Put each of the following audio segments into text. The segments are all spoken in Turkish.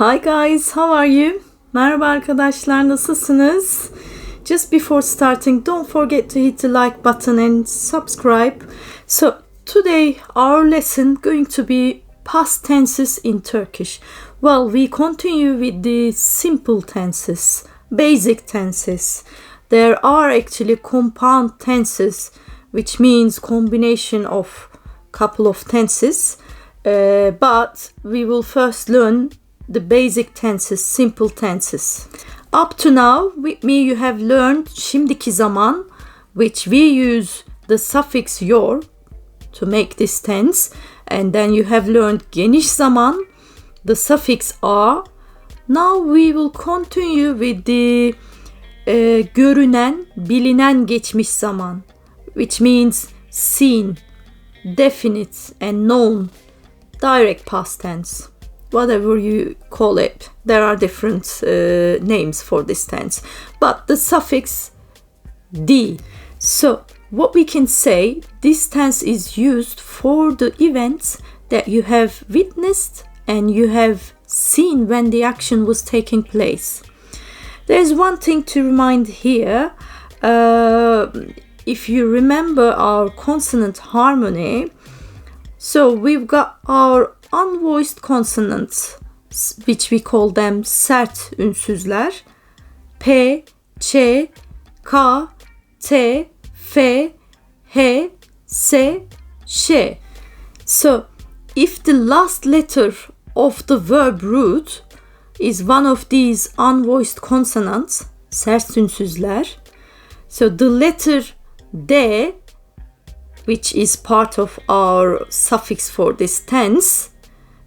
Hi guys, how are you? Merhaba arkadaşlar, nasılsınız? Just before starting, don't forget to hit the like button and subscribe. So today our lesson going to be past tenses in Turkish. Well, we continue with the simple tenses, basic tenses. There are actually compound tenses, which means combination of couple of tenses. But we will first learn the basic tenses, simple tenses. Up to now, with me you have learned şimdiki zaman, which we use the suffix yor to make this tense. And then you have learned geniş zaman, the suffix a. Now we will continue with the görünen, bilinen geçmiş zaman, which means seen, definite and known, direct past tense. Whatever you call it, there are different names for this tense, but the suffix d. So what we can say, this tense is used for the events that you have witnessed and you have seen when the action was taking place. There's one thing to remind here. If you remember our consonant harmony, so we've got our unvoiced consonants, which we call them sert ünsüzler. P, Ç, K, T, F, H, S, Ş. So if the last letter of the verb root is one of these unvoiced consonants, sert ünsüzler, so the letter D, which is part of our suffix for this tense,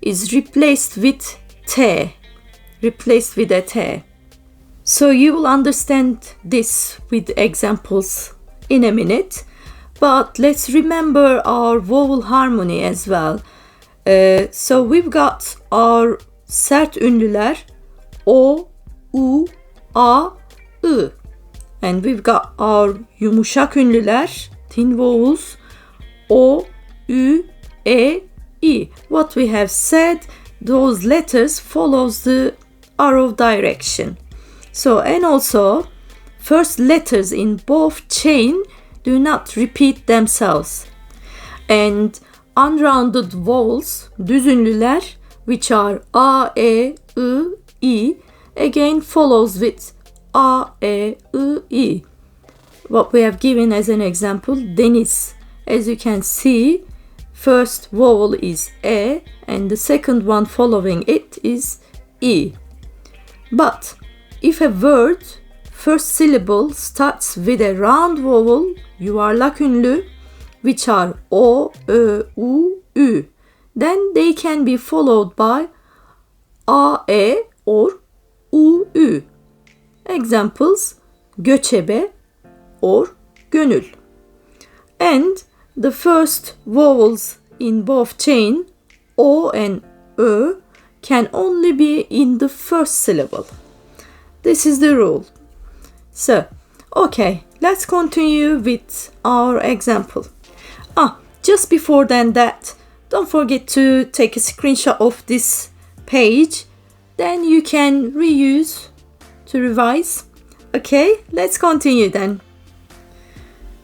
is replaced with T, replaced with a T. So you will understand this with examples in a minute, but let's remember our vowel harmony as well. So we've got our sert ünlüler O, U, A, I. And we've got our yumuşak ünlüler, thin vowels, O, Ü, E, I. What we have said, those letters follows the arrow direction. So, and also, first letters in both chain do not repeat themselves. And unrounded vowels, düz ünlüler, which are A, E, I, again follows with A, E, I. What we have given as an example, deniz. As you can see, first vowel is E and the second one following it is I. But if a word first syllable starts with a round vowel, yuvarlak ünlü, which are O, Ö, U, Ü, then they can be followed by A, E or U, Ü. Examples, göçebe or gönül. And the first vowels in both chain, O and Ö, can only be in the first syllable. This is the rule. So, okay, let's continue with our example. Just before that, don't forget to take a screenshot of this page. Then you can reuse to revise. Okay, let's continue then.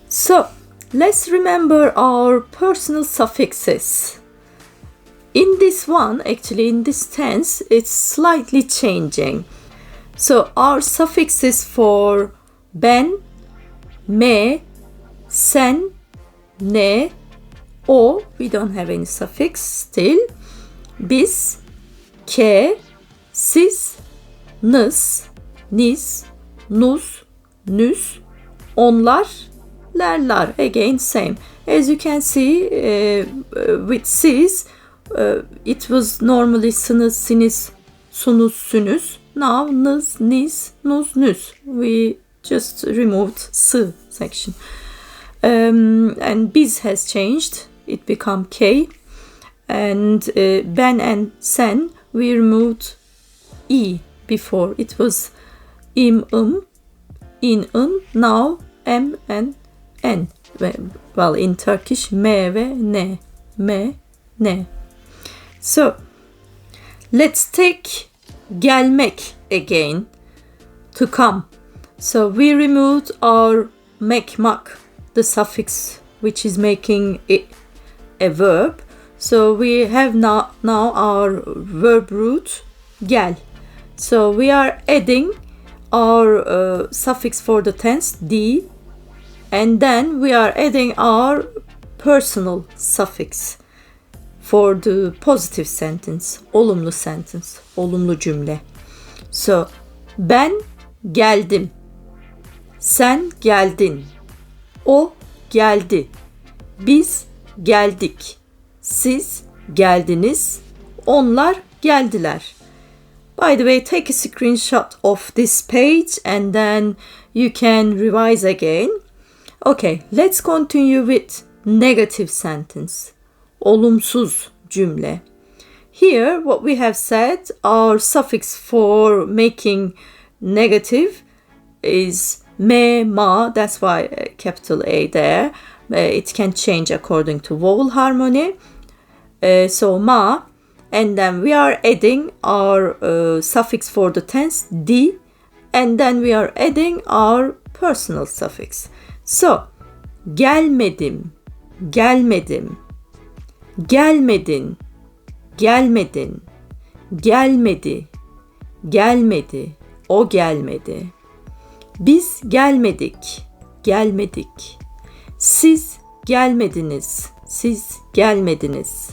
So, let's remember our personal suffixes. In this one, actually in this tense, it's slightly changing. So our suffixes for ben, me, sen, ne, o, we don't have any suffix still. Biz, ke, siz, nız, niz, nuz, nüz, onlar, lerler, again same. As you can see, with siz, it was normally sınız, siniz, sunuz, sünüz. Now nız, niz, nuz, nüz. We just removed s section. And biz has changed. It become k. And ben and sen, we removed e before. It was im, in, now m and n. Well, in Turkish, me ve ne. Me, ne. So, let's take gelmek again, to come. So we removed our mek, the suffix which is making it a verb. So we have now our verb root gel. So we are adding our suffix for the tense di, and then we are adding our personal suffix for the positive sentence, olumlu sentence, olumlu cümle. So ben geldim, sen geldin, o geldi, biz geldik, siz geldiniz, onlar geldiler. By the way, take a screenshot of this page and then you can revise again. Okay, let's continue with negative sentence. Olumsuz cümle. Here, what we have said, our suffix for making negative is me, ma. That's why capital A there. It can change according to vowel harmony. So ma. And then we are adding our suffix for the tense di, and then we are adding our personal suffix. So gelmedim, gelmedim, gelmedin, gelmedin, gelmedi, gelmedi, o gelmedi. Biz gelmedik, gelmedik. Siz gelmediniz, siz gelmediniz.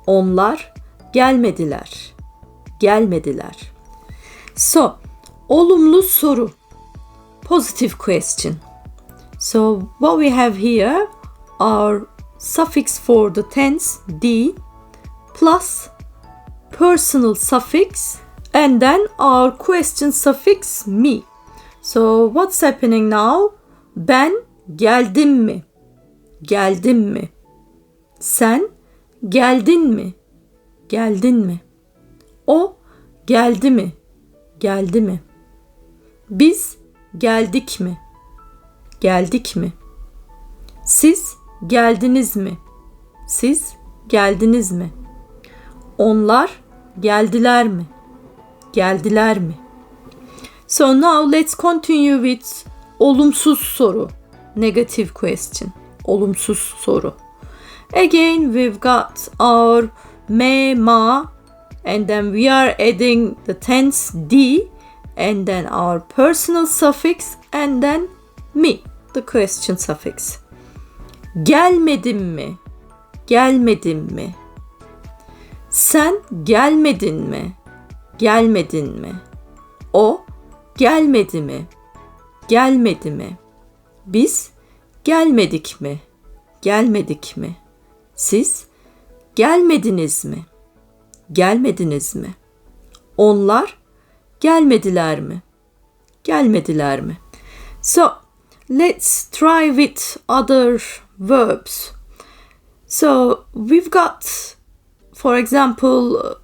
Onlar gelmediler, gelmediler. So, olumlu soru, positive question. So, what we have here, our suffix for the tense di plus personal suffix and then our question suffix mi. So, what's happening now? Ben geldim mi? Geldim mi? Sen geldin mi? Geldin mi? O geldi mi? Geldi mi? Biz geldik mi? Geldik mi? Siz geldiniz mi? Siz geldiniz mi? Onlar geldiler mi? Geldiler mi? So now let's continue with olumsuz soru. Negative question. Olumsuz soru. Again, we've got our me, ma, and then we are adding the tense di, and then our personal suffix, and then mi, the question suffix. Gelmedim mi? Gelmedim mi? Sen gelmedin mi? Gelmedin mi? O gelmedi mi? Gelmedi mi? Biz gelmedik mi? Gelmedik mi? Siz gelmediniz mi? Gelmediniz mi? Onlar gelmediler mi? Gelmediler mi? So, let's try with other verbs. So, we've got, for example,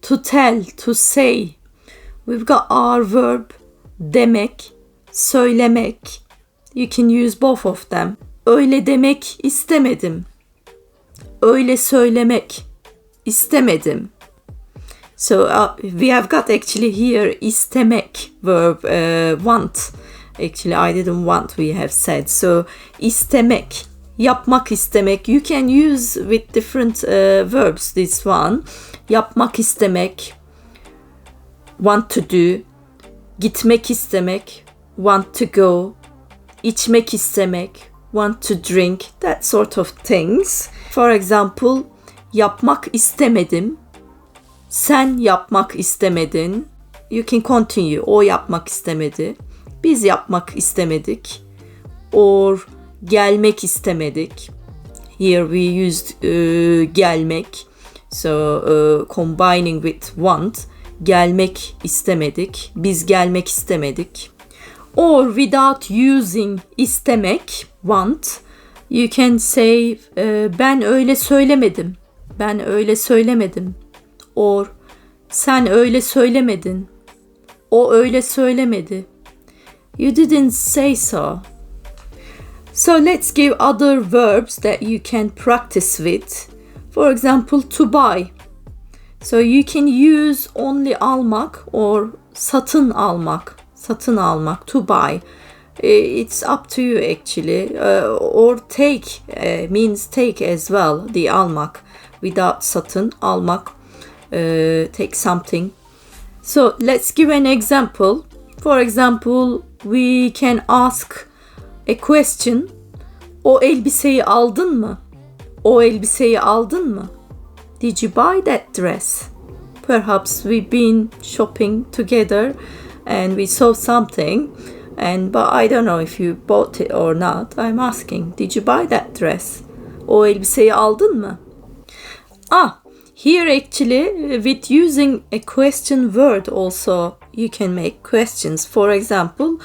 to tell, to say. We've got our verb demek, söylemek. You can use both of them. Öyle demek istemedim. Öyle söylemek istemedim. So we have got actually here istemek verb want. Actually I didn't want, we have said. So istemek, yapmak istemek. You can use with different verbs this one. Yapmak istemek, want to do. Gitmek istemek, want to go. İçmek istemek, want to drink, that sort of things. For example, yapmak istemedim. Sen yapmak istemedin. You can continue. O yapmak istemedi. Biz yapmak istemedik. Or gelmek istemedik. Here we used gelmek. So combining with want. Gelmek istemedik. Biz gelmek istemedik. Or without using istemek, want, you can say ben öyle söylemedim. Ben öyle söylemedim. Or sen öyle söylemedin. O öyle söylemedi. You didn't say so. So let's give other verbs that you can practice with. For example, to buy. So you can use only almak or satın almak, to buy. It's up to you actually. Or take means take as well, the almak. Without satın almak, take something. So let's give an example. For example, we can ask a question. O elbiseyi aldın mı? O elbiseyi aldın mı? Did you buy that dress? Perhaps we've been shopping together and we saw something, but I don't know if you bought it or not. I'm asking, did you buy that dress? O elbiseyi aldın mı? Here actually, with using a question word also, you can make questions. For example,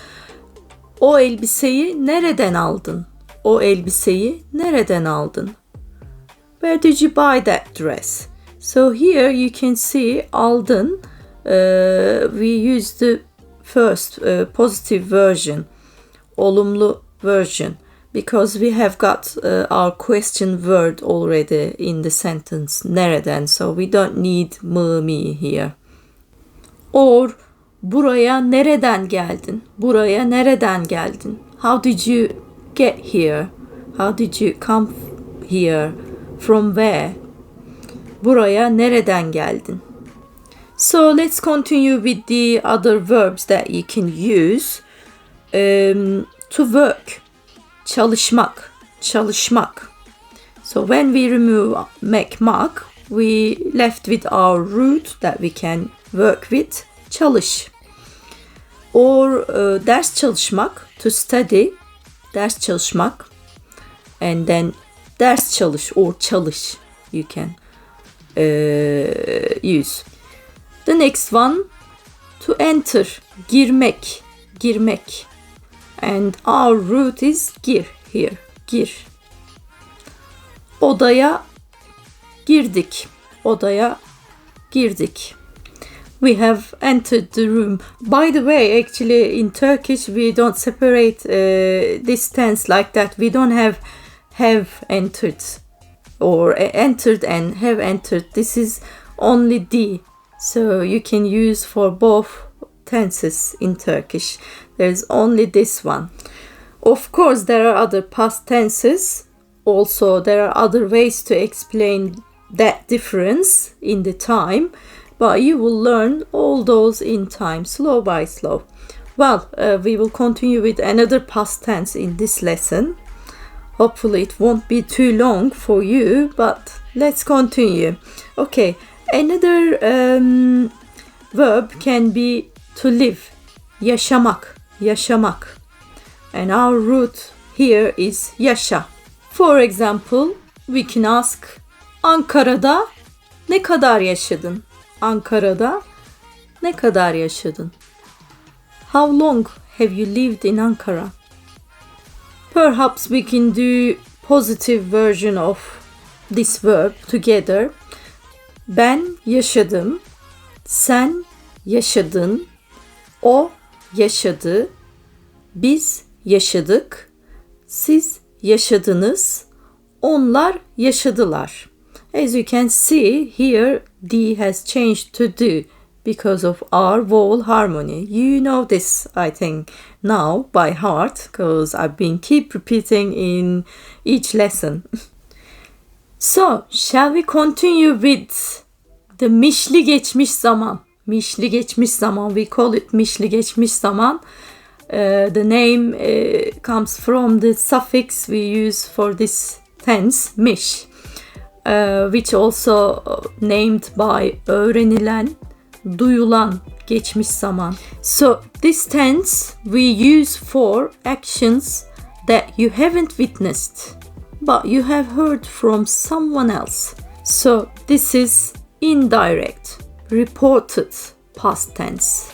o elbiseyi nereden aldın? O elbiseyi nereden aldın? Where did you buy that dress? So here you can see aldın. We use the first positive version, olumlu version, because we have got our question word already in the sentence, nereden, so we don't need mı, me here. Or buraya nereden geldin? Buraya nereden geldin? How did you get here? How did you come here? From where? Buraya nereden geldin? So let's continue with the other verbs that you can use. To work, çalışmak, çalışmak. So when we remove mek, we left with our root that we can work with, çalış. Or ders çalışmak, to study, ders çalışmak. And then ders çalış or çalış, you can use. The next one, to enter, girmek, girmek. And our root is gir here, gir. Odaya girdik, odaya girdik. We have entered the room. By the way, actually in Turkish we don't separate this tense like that. We don't have entered or entered and have entered. This is only D. So you can use for both tenses in Turkish. There's only this one. Of course, there are other past tenses. Also, there are other ways to explain that difference in the time. But you will learn all those in time, slow by slow. Well, we will continue with another past tense in this lesson. Hopefully it won't be too long for you, but let's continue. Okay, another verb can be to live, yaşamak, yaşamak. And our root here is yaşa. For example, we can ask, Ankara'da ne kadar yaşadın? Ankara'da ne kadar yaşadın? How long have you lived in Ankara? Perhaps we can do positive version of this verb together. Ben yaşadım, sen yaşadın, o yaşadı, biz yaşadık, siz yaşadınız, onlar yaşadılar. As you can see here, D has changed to do because of our vowel harmony. You know this, I think, now by heart because I've been keep repeating in each lesson. So, shall we continue with the mişli geçmiş zaman? Mişli geçmiş zaman, we call it mişli geçmiş zaman. The name comes from the suffix we use for this tense, miş, which also named by öğrenilen, duyulan, geçmiş zaman. So this tense we use for actions that you haven't witnessed, but you have heard from someone else. So this is indirect, reported past tense.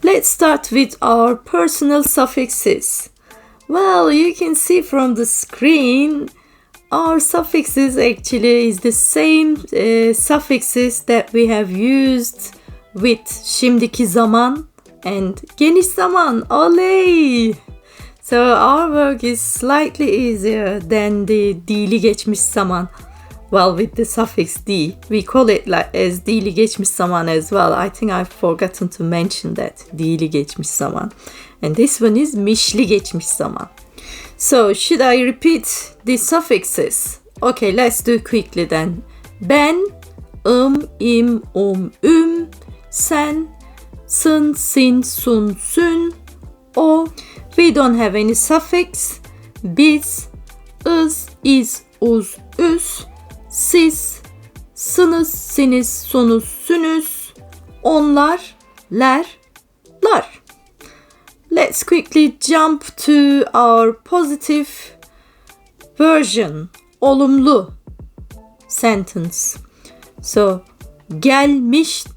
Let's start with our personal suffixes. Well, you can see from the screen, our suffixes actually is the same suffixes that we have used with şimdiki zaman and geniş zaman. Oley! So our work is slightly easier than the dili geçmiş zaman. well, with the suffix D. We call it like as D'li geçmiş zaman as well. I think I've forgotten to mention that. D'li geçmiş zaman. And this one is mişli geçmiş zaman. So, should I repeat these suffixes? Okay, let's do quickly then. Ben, im, sen, sın, sin, sun, sün, o. We don't have any suffix. Biz, ız, iz, uz, üs, siz, sınız, siniz, sunuz, sünüz, onlar, ler, lar. Let's quickly jump to our positive version, olumlu sentence. So, gelmişim,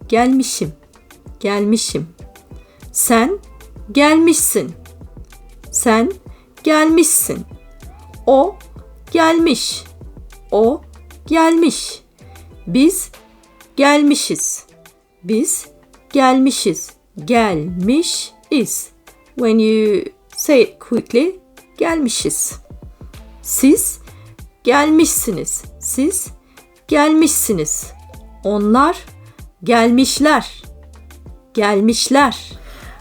gelmişim. Sen gelmişsin. O gelmiş. Biz gelmişiz. Gelmişiz. When you say it quickly, gelmişiz. Siz gelmişsiniz. Onlar gelmişler.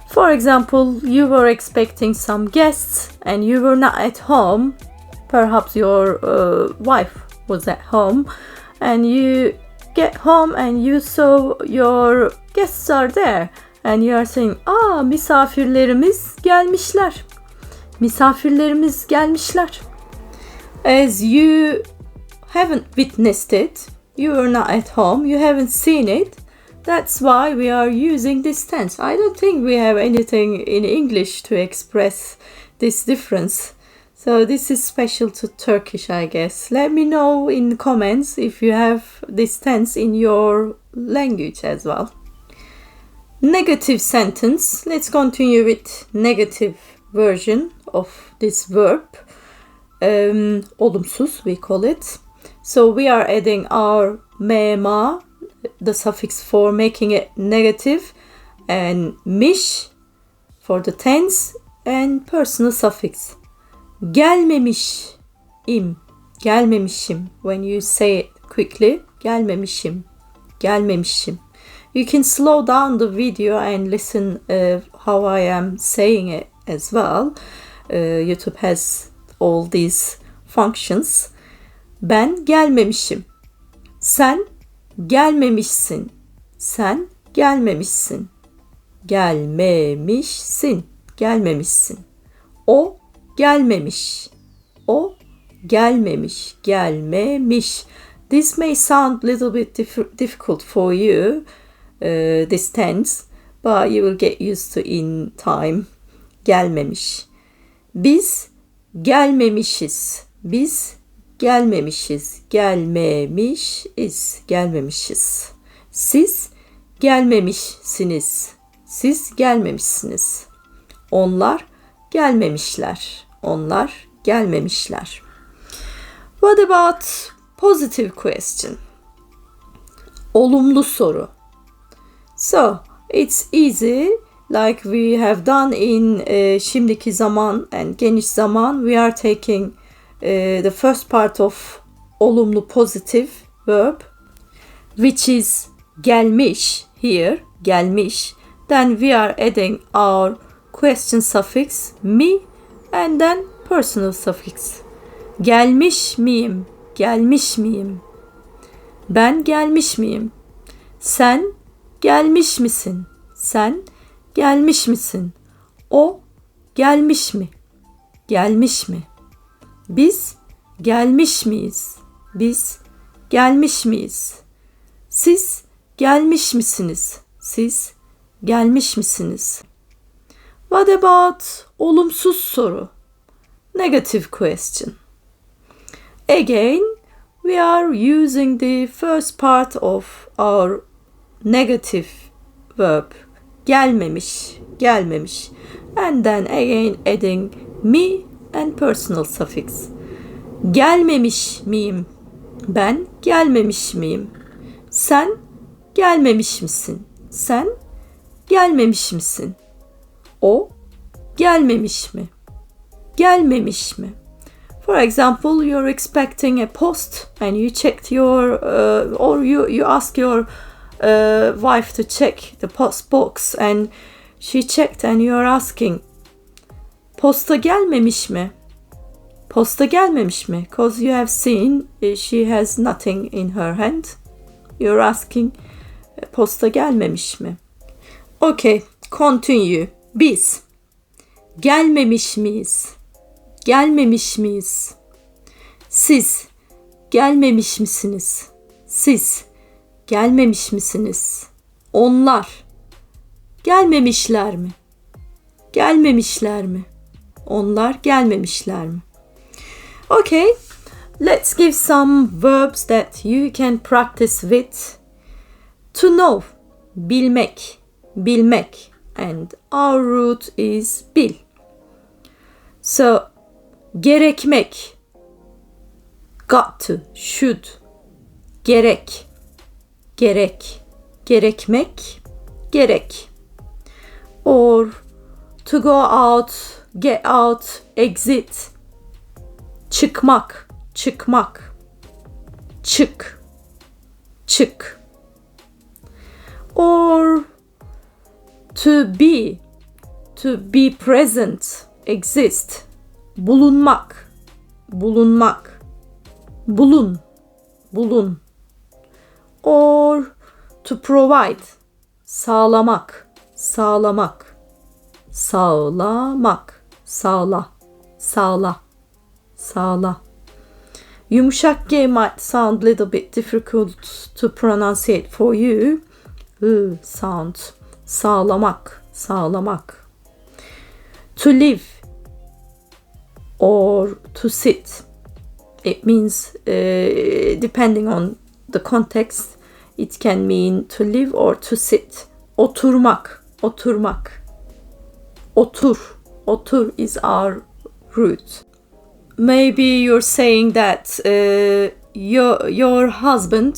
For example, you were expecting some guests and you were not at home. Perhaps your wife was at home and you get home and you saw your guests are there and you are saying, misafirlerimiz gelmişler. As you haven't witnessed it, you were not at home, you haven't seen it, that's why we are using this tense. I don't think we have anything in English to express this difference. So this is special to Turkish, I guess. Let me know in the comments if you have this tense in your language as well. Negative sentence. Let's continue with negative version of this verb. Olumsuz, we call it. So we are adding our mema, the suffix for making it negative, and miş for the tense, and personal suffix. Gelmemişim. When you say it quickly, gelmemişim. You can slow down the video and listen how I am saying it as well. YouTube has all these functions. Ben gelmemişim. Sen gelmemişsin. Gelmemişsin. O gelmemiş. This may sound a little bit difficult for you, this tense, but you will get used to in time. Gelmemiş. Biz gelmemişiz. Siz gelmemişsiniz. Onlar gelmemişler. What about positive question? Olumlu soru. So, it's easy, like we have done in şimdiki zaman and geniş zaman. We are taking the first part of olumlu positive verb, which is gelmiş here, gelmiş. Then we are adding our question suffix mi and then personal suffix. Gelmiş miyim? Ben gelmiş miyim? Sen gelmiş misin? O gelmiş mi? Biz gelmiş miyiz? Siz gelmiş misiniz? What about olumsuz soru? Negative question. Again, we are using the first part of our negative verb. Gelmemiş. And then again adding mi and personal suffix. Gelmemiş miyim? Ben gelmemiş miyim? Sen gelmemiş misin? O gelmemiş mi? For example, you're expecting a post and you checked or you ask your wife to check the post box and she checked and you're asking, posta gelmemiş mi? Posta gelmemiş mi? Because you have seen she has nothing in her hand. You're asking, posta gelmemiş mi? Okay, continue. Biz gelmemiş miyiz? Gelmemiş miyiz? Siz gelmemiş misiniz? Siz gelmemiş misiniz? Onlar gelmemişler mi? Gelmemişler mi? Onlar gelmemişler mi? Okay, let's give some verbs that you can practice with. To know, bilmek, bilmek. And our root is bil. So, gerekmek, got to, should. Gerek, gerek, gerekmek, gerek. Or to go out, get out, exit. Çıkmak, çıkmak. Çık, çık. Or to be present, exist. Bulunmak, bulunmak. Bulun, bulun. Or to provide, sağlamak, sağlamak. Sağlamak, sağla, sağla, sağla. Yumuşak G might sound a little bit difficult to pronunciate for you. Sound. Sağlamak, sağlamak. To live or to sit. It means, depending on the context, it can mean to live or to sit. Oturmak, oturmak. Otur, otur is our root. Maybe you're saying that your husband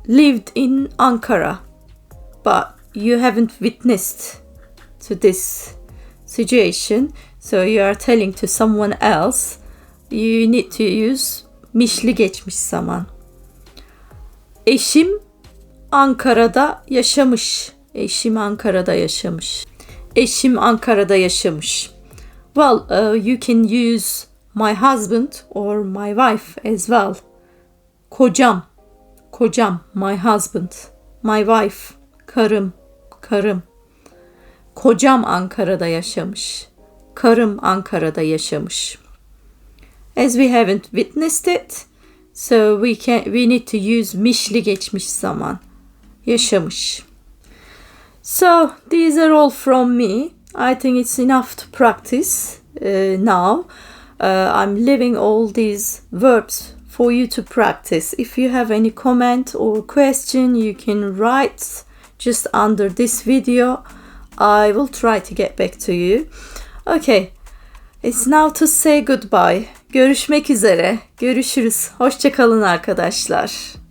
lived in Ankara, but you haven't witnessed to this situation, so you are telling to someone else. You need to use mişli geçmiş zaman. Eşim Ankara'da yaşamış. Eşim Ankara'da yaşamış. Eşim Ankara'da yaşamış. Well, you can use my husband or my wife as well. Kocam, kocam, my husband. My wife, karım, karım. Kocam Ankara'da yaşamış. Karım Ankara'da yaşamış. As we haven't witnessed it, so we need to use mişli geçmiş zaman. Yaşamış. So these are all from me. I think it's enough to practice now. I'm leaving all these verbs for you to practice. If you have any comment or question, you can write just under this video. I will try to get back to you. Okay, it's now to say goodbye. Görüşmek üzere. Görüşürüz. Hoşça kalın arkadaşlar.